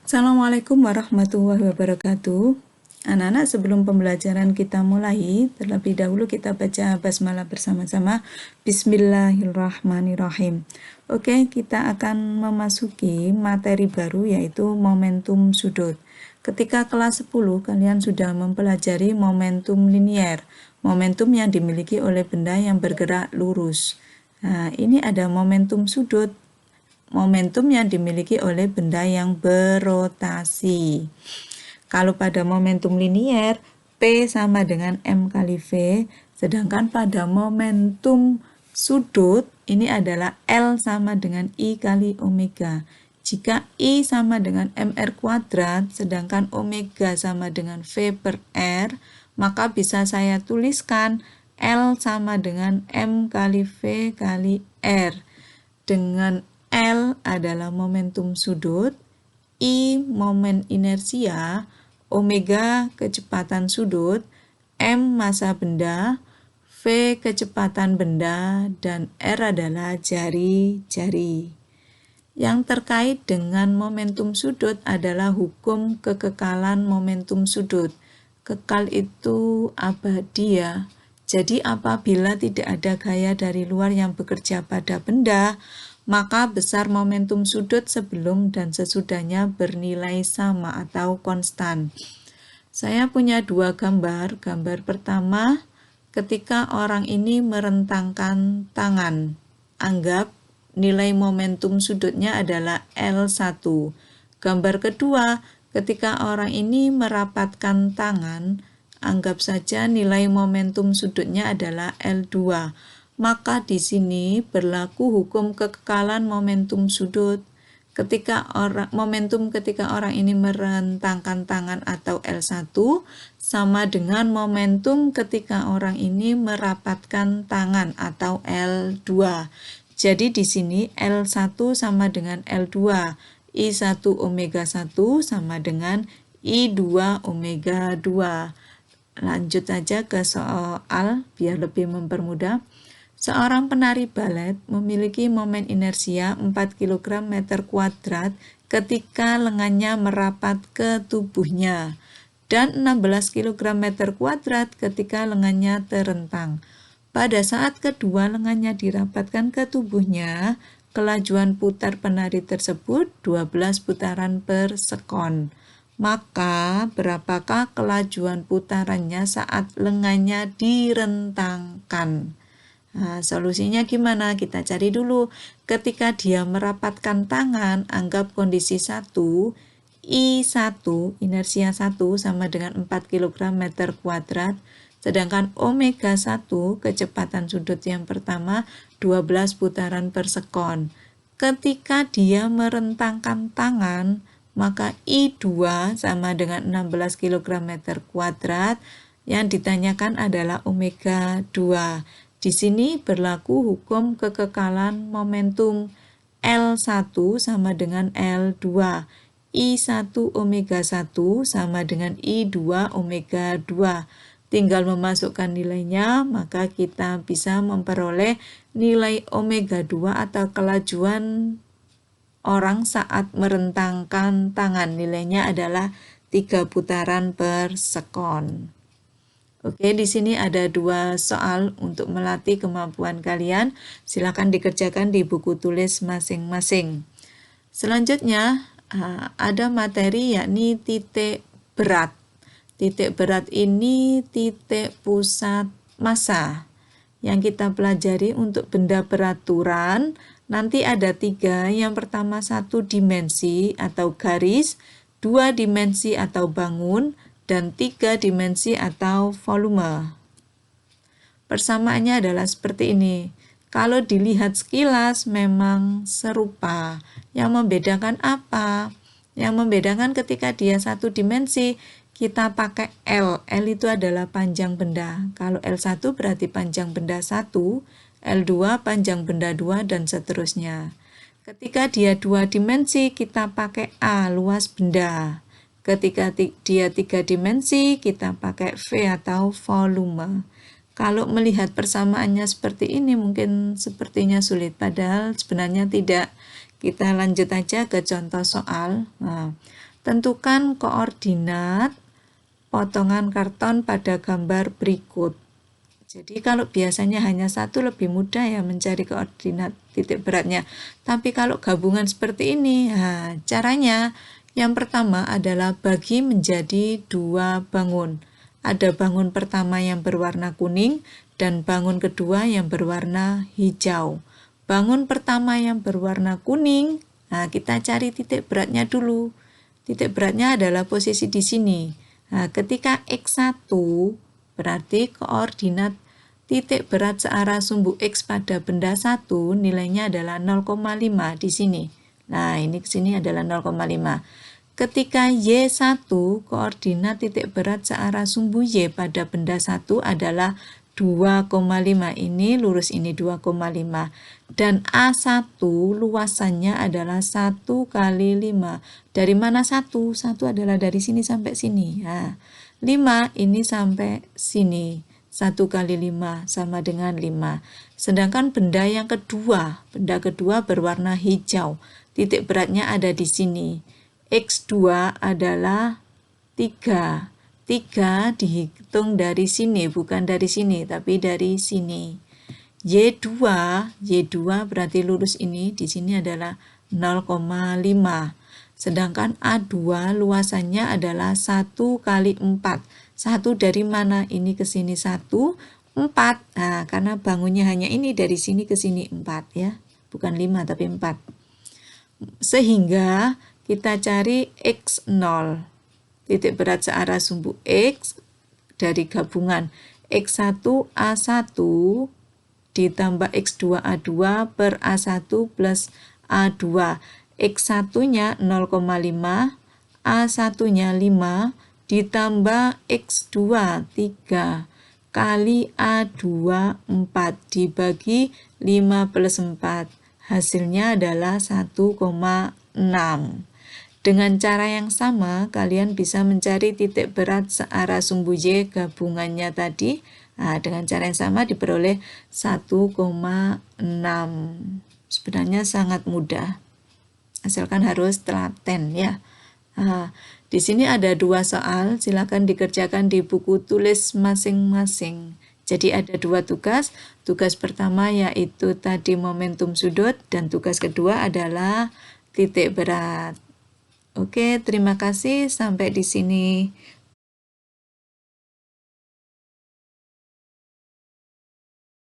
Assalamualaikum warahmatullahi wabarakatuh. Anak-anak, sebelum pembelajaran kita mulai, terlebih dahulu kita baca basmalah bersama-sama. Bismillahirrahmanirrahim. Oke, kita akan memasuki materi baru, yaitu momentum sudut. Ketika kelas 10, kalian sudah mempelajari momentum linier, momentum yang dimiliki oleh benda yang bergerak lurus. Nah, ini ada momentum sudut, momentum yang dimiliki oleh benda yang berotasi. Kalau pada momentum linier, P sama dengan M kali V, sedangkan pada momentum sudut, ini adalah L sama dengan I kali omega. Jika I sama dengan MR kuadrat, sedangkan omega sama dengan V per R, maka bisa saya tuliskan L sama dengan M kali V kali R. Dengan L adalah momentum sudut, I momen inersia, omega kecepatan sudut, M massa benda, V kecepatan benda, dan R adalah jari-jari. Yang terkait dengan momentum sudut adalah hukum kekekalan momentum sudut. Kekal itu abadi ya. Jadi apabila tidak ada gaya dari luar yang bekerja pada benda, maka besar momentum sudut sebelum dan sesudahnya bernilai sama atau konstan. Saya punya dua gambar. Gambar pertama, ketika orang ini merentangkan tangan. Anggap nilai momentum sudutnya adalah L1. Gambar kedua, ketika orang ini merapatkan tangan, anggap saja nilai momentum sudutnya adalah L2. Maka di sini berlaku hukum kekekalan momentum sudut. Ketika orang ini merentangkan tangan atau L1 sama dengan momentum ketika orang ini merapatkan tangan atau L2. Jadi di sini L1 sama dengan L2. I1 omega 1 sama dengan I2 omega 2. Lanjut aja ke soal biar lebih mempermudah. Seorang penari balet memiliki momen inersia 4 kg meter kuadrat ketika lengannya merapat ke tubuhnya dan 16 kg meter kuadrat ketika lengannya terentang. Pada saat kedua lengannya dirapatkan ke tubuhnya, kelajuan putar penari tersebut 12 putaran per sekon. Maka berapakah kelajuan putarannya saat lengannya direntangkan? Nah, solusinya gimana? Kita cari dulu. Ketika dia merapatkan tangan, anggap kondisi 1, I1, inersia 1 sama dengan 4 kg meter kuadrat, sedangkan omega 1, kecepatan sudut yang pertama, 12 putaran per sekon. Ketika dia merentangkan tangan, maka I2 sama dengan 16 kg meter kuadrat, yang ditanyakan adalah omega 2. Di sini berlaku hukum kekekalan momentum L1 sama dengan L2. I1 omega 1 sama dengan I2 omega 2. Tinggal memasukkan nilainya, maka kita bisa memperoleh nilai omega 2 atau kelajuan orang saat merentangkan tangan. Nilainya adalah 3 putaran per sekon. Oke, di sini ada dua soal untuk melatih kemampuan kalian. Silakan dikerjakan di buku tulis masing-masing. Selanjutnya, ada materi yakni titik berat. Titik berat ini titik pusat massa. Yang kita pelajari untuk benda beraturan, nanti ada 3. Yang pertama 1 dimensi atau garis, 2 dimensi atau bangun, dan 3 dimensi atau volume. Persamaannya adalah seperti ini. Kalau dilihat sekilas memang serupa. Yang membedakan apa? Yang membedakan ketika dia 1 dimensi, kita pakai L. L itu adalah panjang benda. Kalau L1 berarti panjang benda 1, L2 panjang benda 2, dan seterusnya. Ketika dia 2 dimensi, kita pakai A, luas benda. Ketika dia 3 dimensi, kita pakai V atau volume. Kalau melihat persamaannya seperti ini, mungkin sepertinya sulit, padahal sebenarnya tidak. Kita lanjut aja ke contoh soal. Nah, Tentukan koordinat potongan karton pada gambar berikut. Jadi kalau biasanya hanya satu lebih mudah ya mencari koordinat titik beratnya. Tapi kalau gabungan seperti ini, caranya yang pertama adalah bagi menjadi dua bangun. Ada bangun pertama yang berwarna kuning dan bangun kedua yang berwarna hijau. Bangun pertama yang berwarna kuning, kita cari titik beratnya dulu. Titik beratnya adalah posisi di sini. Ketika X1 berarti koordinat titik berat searah sumbu X pada benda 1 nilainya adalah 0,5 di sini. Nah, ini ke sini adalah 0,5. Ketika Y1 koordinat titik berat searah sumbu Y pada benda 1 adalah 2,5. Ini lurus ini 2,5. Dan A1 luasannya adalah 1 kali 5. Dari mana 1? 1 adalah dari sini sampai sini. 5 ini sampai sini. 1 kali 5 sama dengan 5. Sedangkan benda kedua berwarna hijau. Titik beratnya ada di sini. X2 adalah 3. 3 dihitung dari sini, bukan dari sini, tapi dari sini. Y2 berarti lurus ini, di sini adalah 0,5. Sedangkan A2 luasannya adalah 1 kali 4. 1 dari mana? Ini ke sini 1, 4. Karena bangunnya hanya ini, dari sini ke sini 4 ya. Bukan 5 tapi 4. Sehingga kita cari X0. Titik berat searah sumbu X dari gabungan X1 A1 ditambah X2 A2 per A1 plus A2. X1-nya 0,5, A1-nya 5, ditambah X2 3, kali A2 4, dibagi 5 plus 4. Hasilnya adalah 1,6. Dengan cara yang sama, kalian bisa mencari titik berat searah sumbu Y gabungannya tadi. Dengan cara yang sama diperoleh 1,6. Sebenarnya sangat mudah, asalkan harus telaten ya. Di sini ada 2 soal, silakan dikerjakan di buku tulis masing-masing. Jadi ada 2 tugas. Tugas pertama yaitu tadi momentum sudut dan tugas kedua adalah titik berat. Oke, terima kasih. Sampai di sini.